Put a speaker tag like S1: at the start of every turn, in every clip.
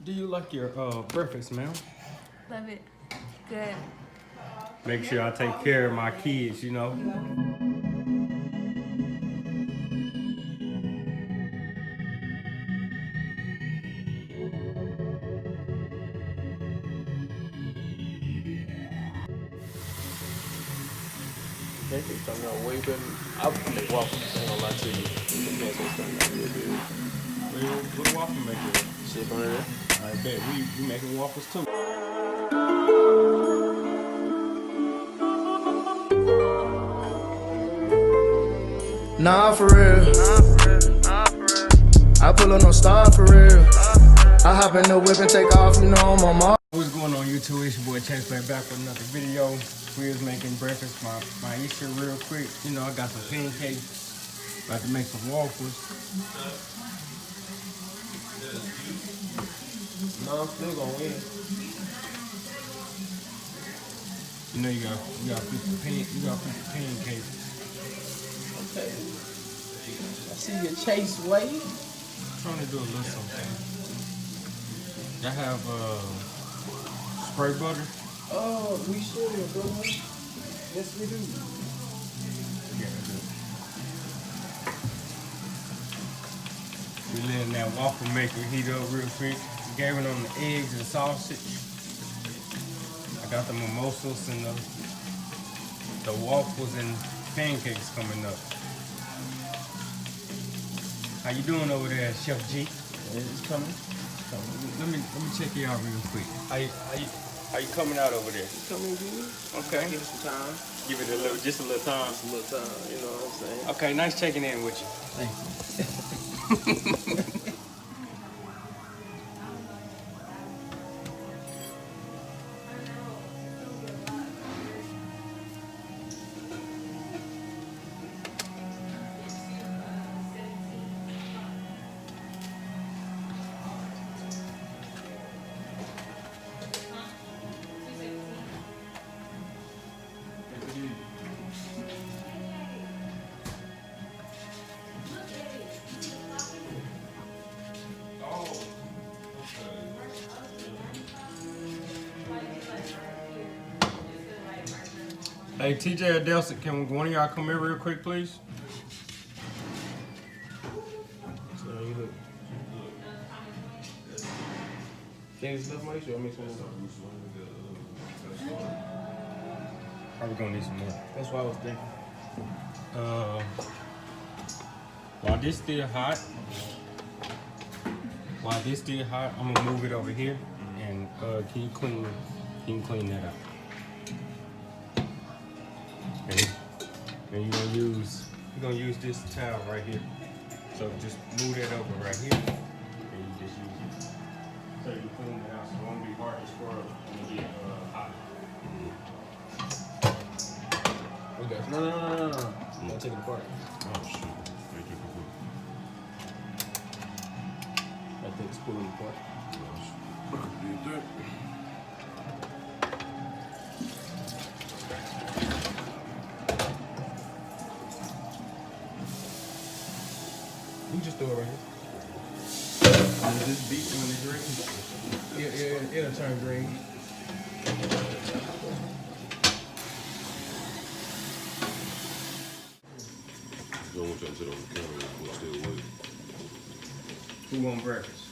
S1: Do you like your breakfast, ma'am?
S2: Love it. Good.
S1: Make sure I take care of my kids, you know.
S3: Pancakes coming out way better. I make waffles. I ain't gonna lie to you. The pancakes coming out real good.
S1: What waffle maker?
S3: Shit on there.
S1: I bet we making waffles too.
S4: Nah, for real. I pull up no star for real. I hop in the whip and take off, you know, I'm on my.
S1: What's going on YouTube? It's your boy Chase back with another video. We was making breakfast, my Myesha real quick. You know, I got some pancakes. About to make some waffles.
S3: No, I'm still gonna win.
S1: You know, you got 50 pancakes.
S3: Okay. I see your Chase way.
S1: I'm trying to do a little something. I have spray butter.
S3: Oh, we sure, bro. Yes, we do.
S1: Yeah, I do. We letting that waffle maker heat up real quick. Gave it on the eggs and sausage. I got the mimosas and the waffles and pancakes coming up. How you doing over there, Chef G?
S3: It's coming.
S1: Let me check you out real quick. How you coming out over there?
S3: It's coming good.
S1: Okay.
S3: Give it some time.
S1: Give it just a little time.
S3: Just a little time, you know what I'm saying?
S1: Okay, nice checking in with you.
S3: Thank you.
S1: Hey, TJ or Delson, can one of y'all come here real quick, please?
S3: So you look. Can you stuff Myesha or make some more?
S1: Probably gonna need some more.
S3: That's what I was thinking.
S1: While this still hot, I'm gonna move it over here and can you clean that up? Okay. And you're gonna use this towel right here. So just move that over right here, and you just use it. So you can clean it out. So it won't be hard to scrub when you get hot.
S3: Okay. No. Don't take it apart.
S1: Oh shoot!
S3: I think it's pulling it apart. You just throw it right here.
S1: And this beat when it's ready.
S3: Yeah, it'll turn green.
S5: Don't want y'all to sit on the counter and still wait.
S1: Who want breakfast?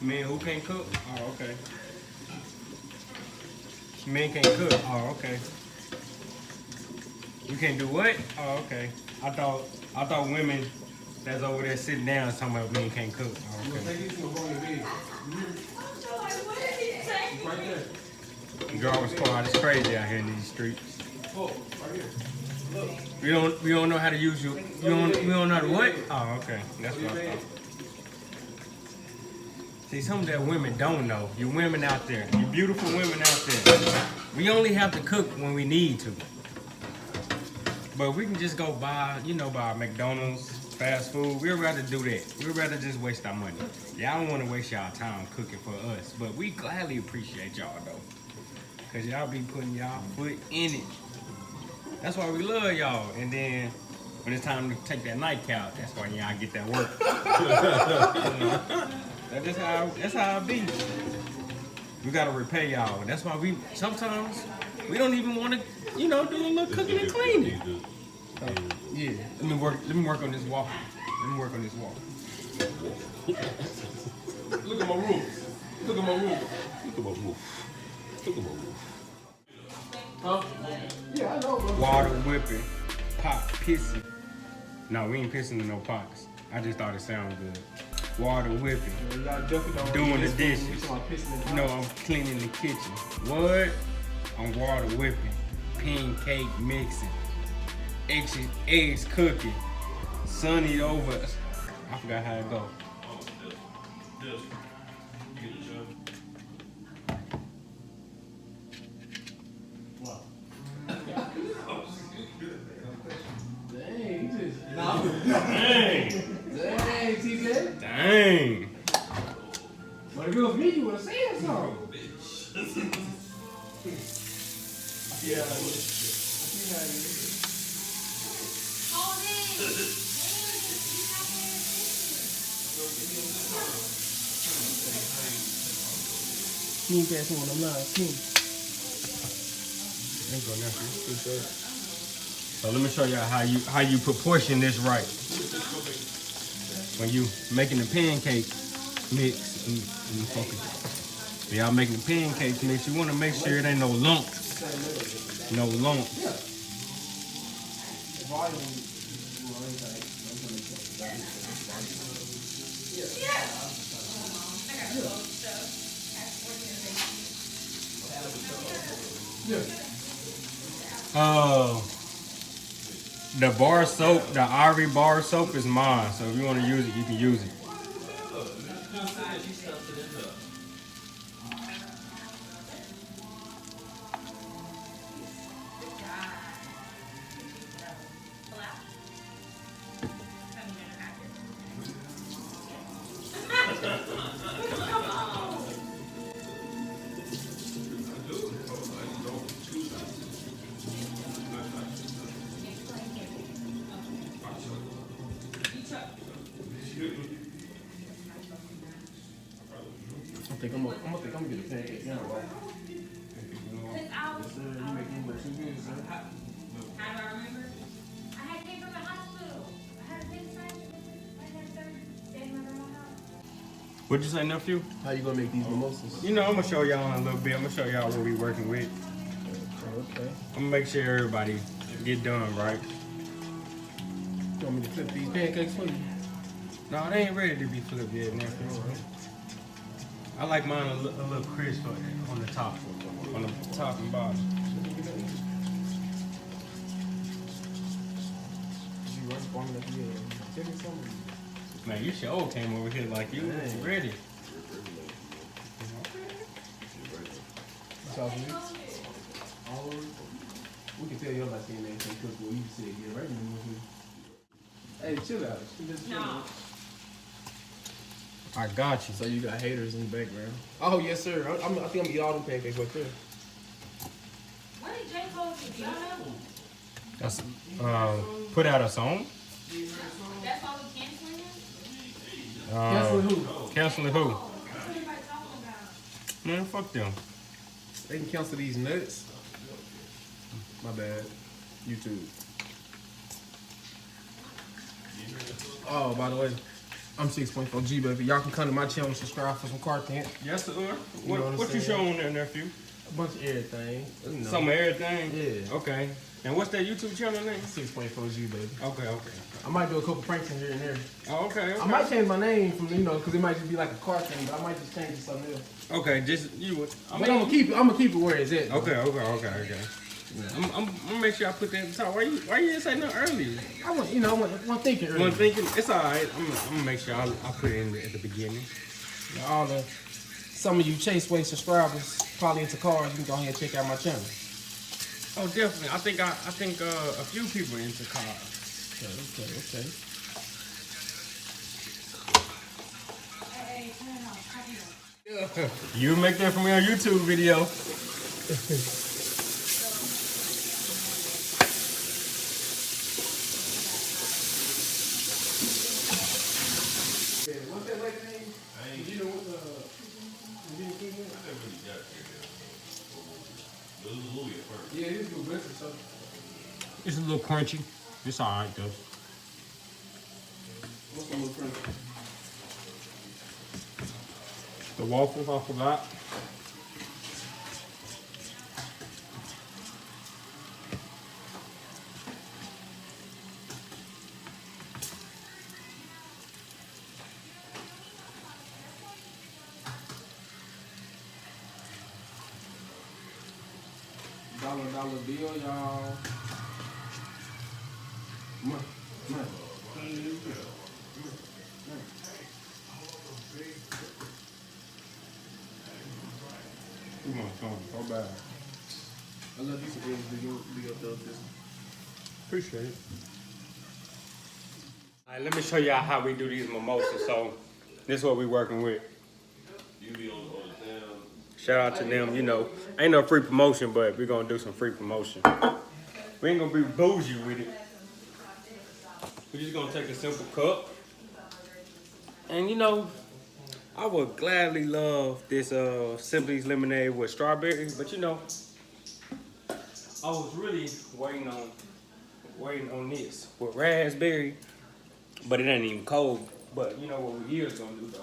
S1: Men who can't cook? Oh, okay. Men can't cook? Oh, okay. You can't do what? Oh, okay. I thought women that's over there sitting down is talking about men can't cook. Oh, okay. Garbage squad is crazy out here in these streets.
S3: Oh, right here. Look.
S1: We don't know how to use you. We don't know how to what? Oh, okay. That's what I thought. See, something that women don't know. You women out there, you beautiful women out there. We only have to cook when we need to. But we can just go buy McDonald's, fast food. We'd rather do that. We'd rather just waste our money. Y'all don't want to waste y'all time cooking for us. But we gladly appreciate y'all though. Cause y'all be putting y'all foot in it. That's why we love y'all. And then When it's time to take that nightcap, that's when y'all get that work. That's how it be. We gotta repay y'all. That's why we sometimes we don't even want to, do a little cooking and cleaning.
S3: Yeah.
S1: Let me work on this wall.
S5: Look at my roof.
S3: Look at my roof.
S5: Look at my roof. Look at my roof.
S3: Huh? Yeah, I know, bro.
S1: Water whipping, pot pissing. No, we ain't pissing in no pots. I just thought it sounded good. Water whipping,
S3: Y'all definitely don't
S1: doing the
S3: We
S1: dishes.
S3: talking about pissing in the
S1: No, I'm cleaning the kitchen. What? I'm water whipping, pancake mixing, eggs cooking, sunny over. I forgot how it go.
S3: Dang, he just.
S1: Dang,
S3: Dang, TJ.
S1: dang.
S3: But if it was me, you would have said something. Yeah. I see how it is. King can't see when I'm live. King.
S1: There you go, nephew. So let me show y'all how you proportion this right. When you making the pancake mix, focus. When y'all making the pancake mix, you want to make sure it ain't no lumps. No lumps. The bar soap, the Ivory bar soap is mine. So if you want to use it, you can use it.
S3: I'm gonna get a pancake now, right? Yes, sir. You make me look too good, sir.
S2: How do I remember? I had came from the hospital. I had a big surgery. I had surgery. Stayed in my grandma's house.
S1: What'd you say, nephew?
S3: How you gonna make these mimosas?
S1: I'm gonna show y'all in a little bit. I'm gonna show y'all what we working with.
S3: Okay.
S1: I'm gonna make sure everybody get done right.
S3: You want me to flip these pancakes for you?
S1: No, they ain't ready to be flipped yet, nephew. I like mine a little crisp on the top and bottom.
S3: You run for me like you tell me something.
S1: Man, you sure came over here like you was ready.
S3: Chocolate mix? All over? We can tell your last name ain't cook what you said. Yeah, right. Hey, chill out. Chill out.
S1: I got you.
S3: So you got haters in the background. Oh yes, sir. I think I'm gonna eat all them pancakes right there.
S2: What did J. Cole do? Do y'all know?
S1: That's put out a song.
S2: That's why we canceling him?
S3: Canceling who?
S1: Canceling who?
S2: That's what everybody talking about.
S1: Man, fuck them.
S3: They can cancel these nuts. My bad. YouTube. Oh, by the way, I'm 6.4 Gbaby. Y'all can come to my channel and subscribe for some content.
S1: Yes, sir.
S3: know
S1: What
S3: what I'm
S1: you
S3: saying?
S1: showing there, nephew?
S3: A bunch of everything. You know.
S1: Some of everything?
S3: Yeah.
S1: Okay. And what's that YouTube channel name?
S3: 6.4 Gbaby.
S1: Okay.
S3: I might do a couple pranks in here and there.
S1: Oh, okay.
S3: I might change my name from, because it might just be like a car thing, but I might just change it to something else.
S1: Okay, just you would.
S3: But I'm gonna keep it where it's at.
S1: Okay. I'm gonna make sure I put that at the top. Why you didn't say nothing earlier?
S3: I want thinking earlier.
S1: One thinking, it's alright. I'm gonna make sure I put it in at the beginning.
S3: Some of you Chase Way subscribers probably into cars. You can go ahead and check out my channel.
S1: Oh, definitely. I think a few people into cars.
S3: Okay.
S1: You make that for me on YouTube video.
S3: What's that lady name? You know what the
S5: I never really got there. But it was Louis at first.
S3: Yeah, it's good breakfast, so.
S1: It's a little crunchy. It's alright though.
S3: What's the little friend?
S1: The waffles, I forgot.
S3: Dollar bill, y'all. Come on.
S1: Come on, so bad.
S3: I love you for being up there with this.
S1: Appreciate it. Alright, let me show y'all how we do these mimosas. So, this is what we working with.
S5: You be on the damn.
S1: Shout out to them, you know. Ain't no free promotion, but we're gonna do some free promotion. We ain't gonna be bougie with it. We're just gonna take a simple cup. And you know, I would gladly love this Simply's lemonade with strawberry, but you know, I was really waiting on this with raspberry, but it ain't even cold. But you know what we is gonna do though.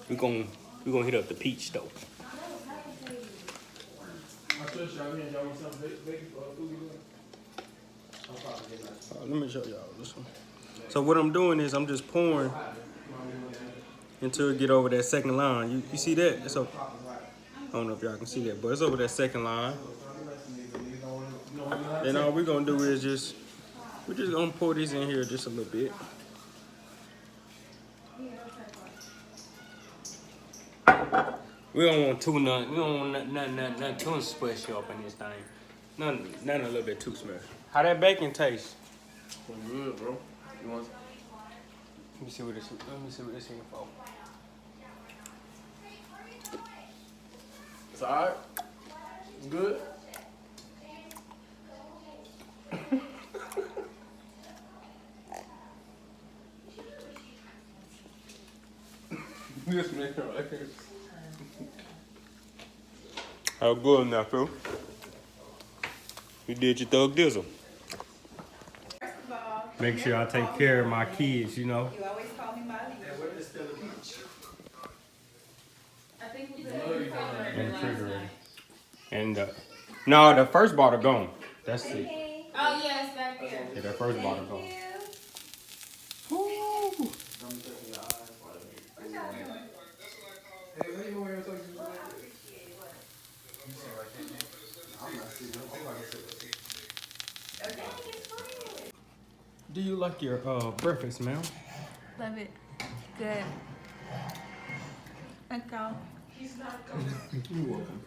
S1: We're gonna hit up the peach though. Let me show y'all this one. So what I'm doing is I'm just pouring until it get over that second line. You see that? It's over. I don't know if y'all can see that, but it's over that second line. Then all we're gonna do is we're just gonna pour this in here just a little bit. We don't want we don't want nothing too special up in this thing. Nothing a little bit too special. How that bacon taste?
S3: Good, bro. You want?
S1: Let me see what this is for.
S3: It's alright. Good. This man right here.
S1: How good now, Phil? You did your thug dizzle.
S6: First of all,
S1: Make sure I take care of my kids, you know.
S6: you always call me Molly. I think we put it
S1: In the refrigerator. And no, the first bottle gone. That's it.
S2: Oh, yeah, it's back there.
S1: Yeah, that first bottle gone. Woo.
S3: Hey, what you over here talking about? I'm not sitting. I'm like
S1: Do you like your breakfast, ma'am?
S6: Love it. Good. Let's go.
S3: You're welcome.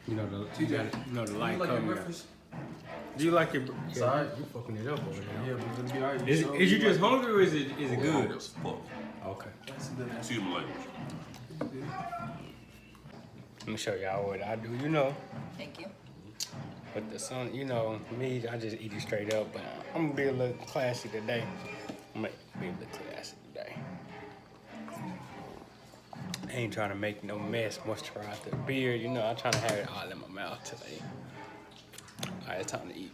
S1: You know the light
S3: You like your
S1: coming.
S3: breakfast?
S1: Do you like your?
S3: It's alright.
S1: You fucking it up over there.
S3: Yeah, but it's gonna be alright.
S1: Is you just hungry or is it good?
S5: As fuck.
S1: Okay.
S5: Excuse my language.
S1: Let me show y'all what I do. You know,
S6: Thank you.
S1: with the sun, you know me, I just eat it straight up. But I'm gonna be a little classy today. I'm gonna be a little classy today. I ain't trying to make no mess, moisturize the beard. You know, I'm trying to have it all in my mouth today. All right, it's time to eat.